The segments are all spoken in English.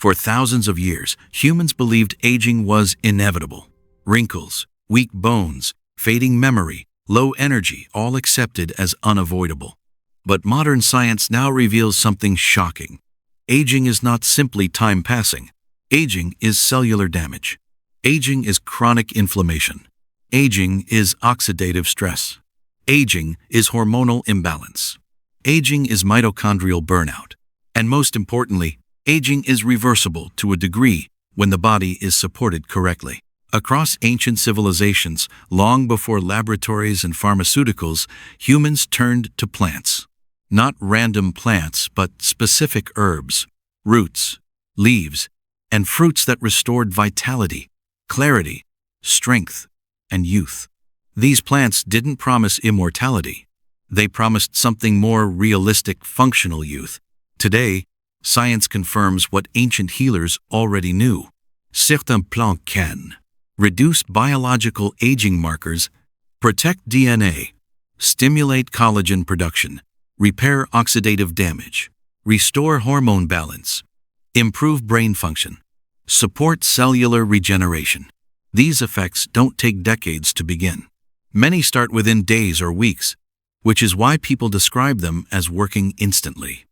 For thousands of years, humans believed aging was inevitable. Wrinkles, weak bones, fading memory, low energy, all accepted as unavoidable. But modern science now reveals something shocking. Aging is not simply time passing. Aging is cellular damage. Aging is chronic inflammation. Aging is oxidative stress. Aging is hormonal imbalance. Aging is mitochondrial burnout. And most importantly, aging is reversible to a degree when the body is supported correctly. Across ancient civilizations, long before laboratories and pharmaceuticals, humans turned to plants. Not random plants, but specific herbs, roots, leaves, and fruits that restored vitality, clarity, strength, and youth. These plants didn't promise immortality. They promised something more realistic, functional youth. Today, science confirms what ancient healers already knew. Certains plants can reduce biological aging markers, protect DNA, stimulate collagen production, repair oxidative damage, restore hormone balance, improve brain function, support cellular regeneration. These effects don't take decades to begin. Many start within days or weeks, which is why people describe them as working instantly.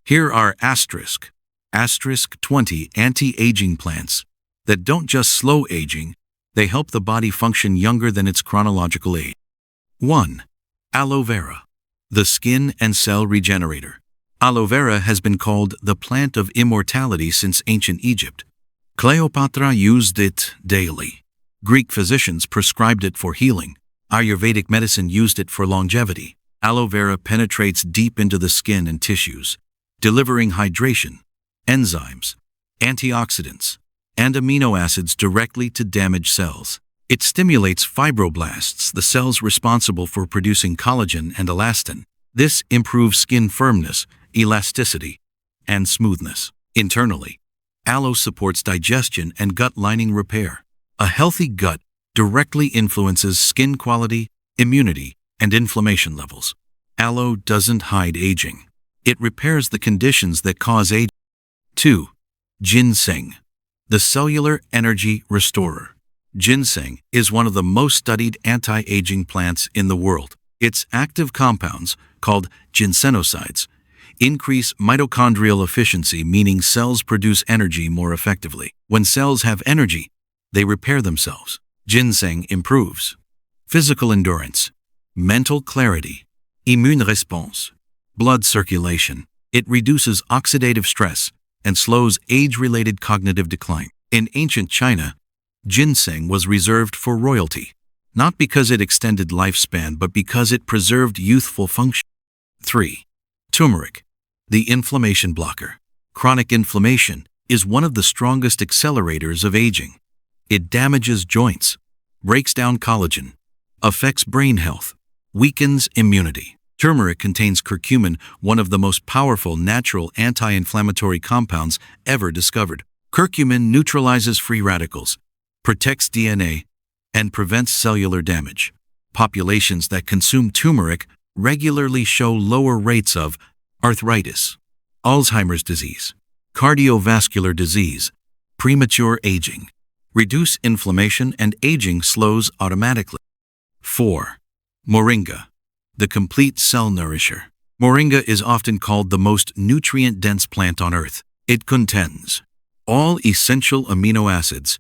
Here are *20 anti-aging plants that don't just slow aging, they help the body function younger than its chronological age. 1. Aloe vera, the skin and cell regenerator. Aloe vera has been called the plant of immortality since ancient Egypt. Cleopatra used it daily. Greek physicians prescribed it for healing. Ayurvedic medicine used it for longevity. Aloe vera penetrates deep into the skin and tissues, delivering hydration, enzymes, antioxidants, and amino acids directly to damaged cells. It stimulates fibroblasts, the cells responsible for producing collagen and elastin. This improves skin firmness, elasticity, and smoothness. Internally, aloe supports digestion and gut lining repair. A healthy gut directly influences skin quality, immunity, and inflammation levels. Aloe doesn't hide aging. It repairs the conditions that cause aging. 2. Ginseng, the cellular energy restorer. Ginseng is one of the most studied anti-aging plants in the world. Its active compounds, called ginsenosides, increase mitochondrial efficiency, meaning cells produce energy more effectively. When cells have energy, they repair themselves. Ginseng improves physical endurance, mental clarity, immune response, blood circulation. It reduces oxidative stress and slows age-related cognitive decline. In ancient China, ginseng was reserved for royalty, not because it extended lifespan, but because it preserved youthful function. 3. Turmeric, the inflammation blocker. Chronic inflammation is one of the strongest accelerators of aging. It damages joints, breaks down collagen, affects brain health, weakens immunity. Turmeric contains curcumin, one of the most powerful natural anti-inflammatory compounds ever discovered. Curcumin neutralizes free radicals, protects DNA, and prevents cellular damage. Populations that consume turmeric regularly show lower rates of arthritis, Alzheimer's disease, cardiovascular disease, premature aging. Reduce inflammation and aging slows automatically. 4. Moringa, the complete cell nourisher. Moringa is often called the most nutrient-dense plant on Earth. It contains all essential amino acids,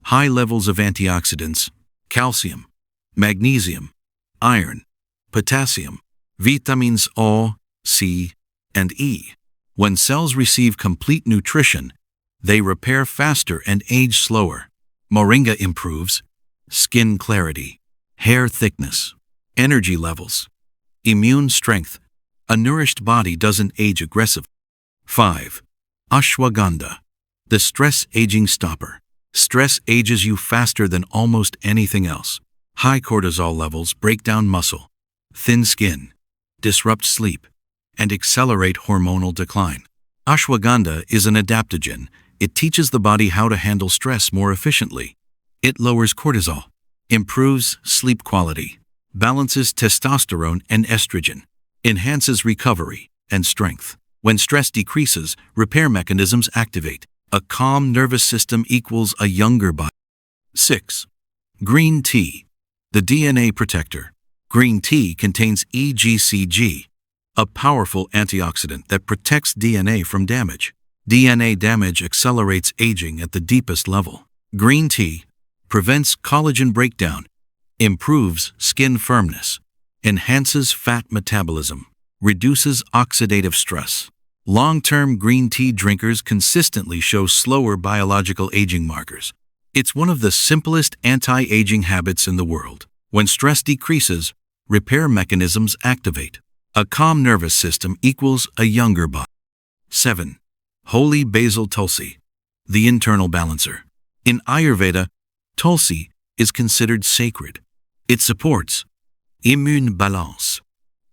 high levels of antioxidants, calcium, magnesium, iron, potassium, vitamins A, C, and E. When cells receive complete nutrition, they repair faster and age slower. Moringa improves skin clarity, hair thickness, energy levels, immune strength. A nourished body doesn't age aggressively. 5. Ashwagandha, the stress aging stopper. Stress ages you faster than almost anything else. High cortisol levels break down muscle, thin skin, disrupt sleep, and accelerate hormonal decline. Ashwagandha is an adaptogen. It teaches the body how to handle stress more efficiently. It lowers cortisol, improves sleep quality, balances testosterone and estrogen, enhances recovery and strength. When stress decreases, repair mechanisms activate. A calm nervous system equals a younger body. 6. Green tea, the DNA protector. Green tea contains EGCG, a powerful antioxidant that protects DNA from damage. DNA damage accelerates aging at the deepest level. Green tea prevents collagen breakdown, improves skin firmness, enhances fat metabolism, reduces oxidative stress. Long-term green tea drinkers consistently show slower biological aging markers. It's one of the simplest anti-aging habits in the world. When stress decreases, repair mechanisms activate. A calm nervous system equals a younger body. 7. Holy basil tulsi, the internal balancer. In Ayurveda, tulsi is considered sacred. It supports immune balance,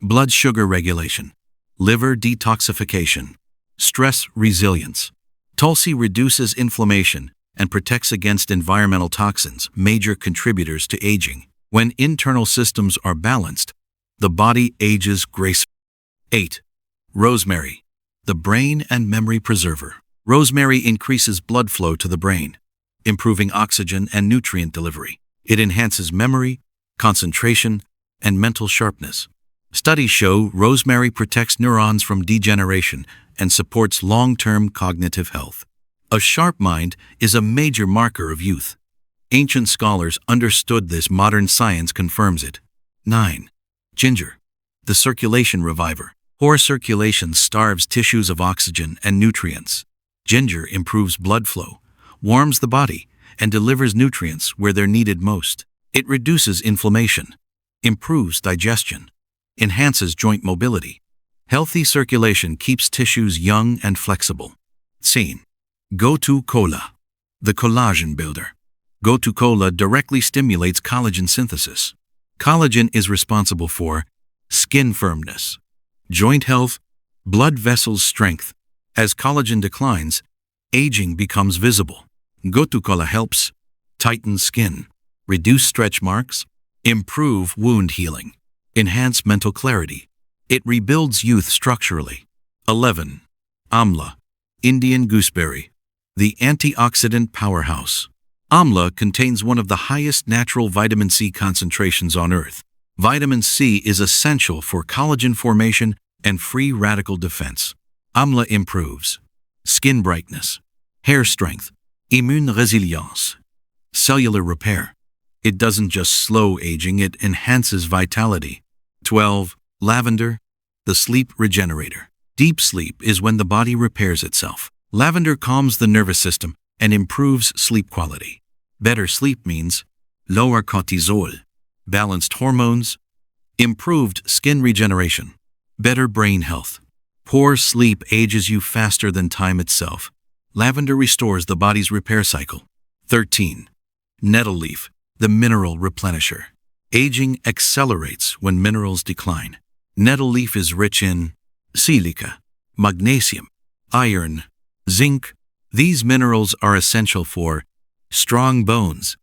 blood sugar regulation, liver detoxification, stress resilience. Tulsi reduces inflammation and protects against environmental toxins, major contributors to aging. When internal systems are balanced, the body ages gracefully. 8. Rosemary, the brain and memory preserver. Rosemary increases blood flow to the brain, improving oxygen and nutrient delivery. It enhances memory, concentration, and mental sharpness. Studies show rosemary protects neurons from degeneration and supports long-term cognitive health. A sharp mind is a major marker of youth. Ancient scholars understood this, modern science confirms it. 9. Ginger, the circulation reviver. Poor circulation starves tissues of oxygen and nutrients. Ginger improves blood flow, warms the body, and delivers nutrients where they're needed most. It reduces inflammation, improves digestion, enhances joint mobility. Healthy circulation keeps tissues young and flexible. Scene. Gotu kola, the collagen builder. Gotu kola directly stimulates collagen synthesis. Collagen is responsible for skin firmness, joint health, blood vessels strength. As collagen declines, aging becomes visible. Gotu kola helps tighten skin, reduce stretch marks, improve wound healing, enhance mental clarity. It rebuilds youth structurally. 11. Amla, Indian gooseberry, the antioxidant powerhouse. Amla contains one of the highest natural vitamin C concentrations on Earth. Vitamin C is essential for collagen formation and free radical defense. Amla improves skin brightness, hair strength, immune résilience, cellular repair. It doesn't just slow aging, it enhances vitality. 12. Lavender, the sleep regenerator. Deep sleep is when the body repairs itself. Lavender calms the nervous system and improves sleep quality. Better sleep means lower cortisol, balanced hormones, improved skin regeneration, better brain health. Poor sleep ages you faster than time itself. Lavender restores the body's repair cycle. 13. Nettle leaf, the mineral replenisher. Aging accelerates when minerals decline. Nettle leaf is rich in silica, magnesium, iron, zinc. These minerals are essential for strong bones,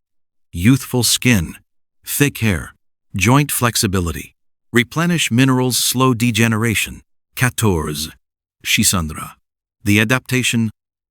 youthful skin, thick hair, joint flexibility. Replenish minerals slow degeneration. 14. Schisandra, the adaptation.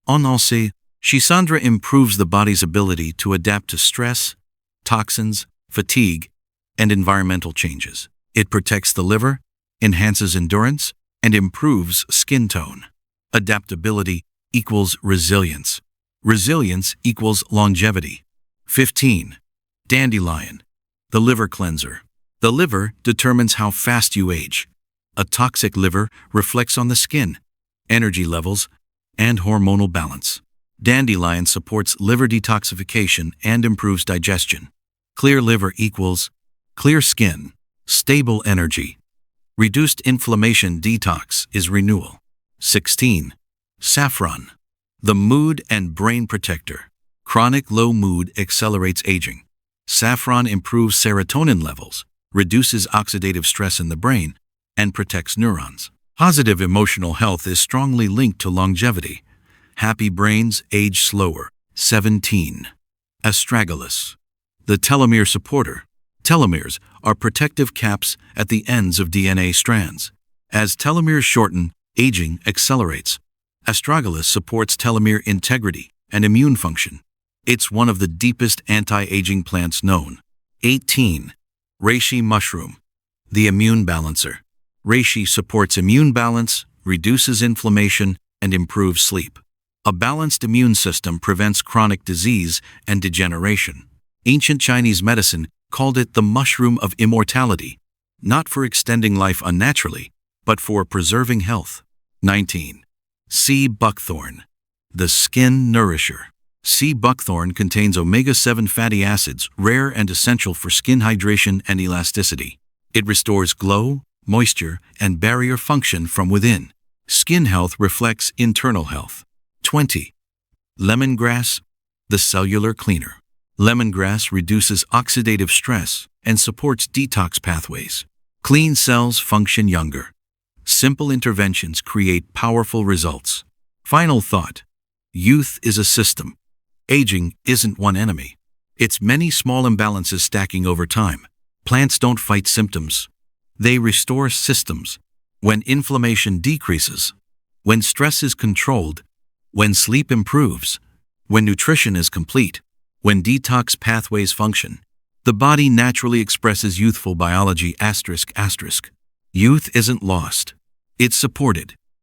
Enhancé, Schisandra improves the body's ability to adapt to stress, toxins, fatigue, and environmental changes. It protects the liver, enhances endurance, and improves skin tone. Adaptability equals resilience. Resilience equals longevity. 15. Dandelion, the liver cleanser. The liver determines how fast you age. A toxic liver reflects on the skin, energy levels, and hormonal balance. Dandelion supports liver detoxification and improves digestion. Clear liver equals clear skin, stable energy. Reduced inflammation detox is renewal. 16. Saffron, the mood and brain protector. Chronic low mood accelerates aging. Saffron improves serotonin levels, reduces oxidative stress in the brain, and protects neurons. Positive emotional health is strongly linked to longevity. Happy brains age slower. 17. Astragalus, the telomere supporter. Telomeres are protective caps at the ends of DNA strands. As telomeres shorten, aging accelerates. Astragalus supports telomere integrity and immune function. It's one of the deepest anti-aging plants known. 18. Reishi mushroom, the immune balancer. Reishi supports immune balance, reduces inflammation, and improves sleep. A balanced immune system prevents chronic disease and degeneration. Ancient Chinese medicine called it the mushroom of immortality, not for extending life unnaturally, but for preserving health. 19. Sea buckthorn, the skin nourisher. Sea buckthorn contains omega-7 fatty acids, rare and essential for skin hydration and elasticity. It restores glow, moisture, and barrier function from within. Skin health reflects internal health. 20. Lemongrass, the cellular cleaner. Lemongrass reduces oxidative stress and supports detox pathways. Clean cells function younger. Simple interventions create powerful results. Final thought. Youth is a system. Aging isn't one enemy. It's many small imbalances stacking over time. Plants don't fight symptoms. They restore systems. When inflammation decreases, when stress is controlled, when sleep improves, when nutrition is complete, when detox pathways function, the body naturally expresses youthful biology ***. Youth isn't lost. It's supported.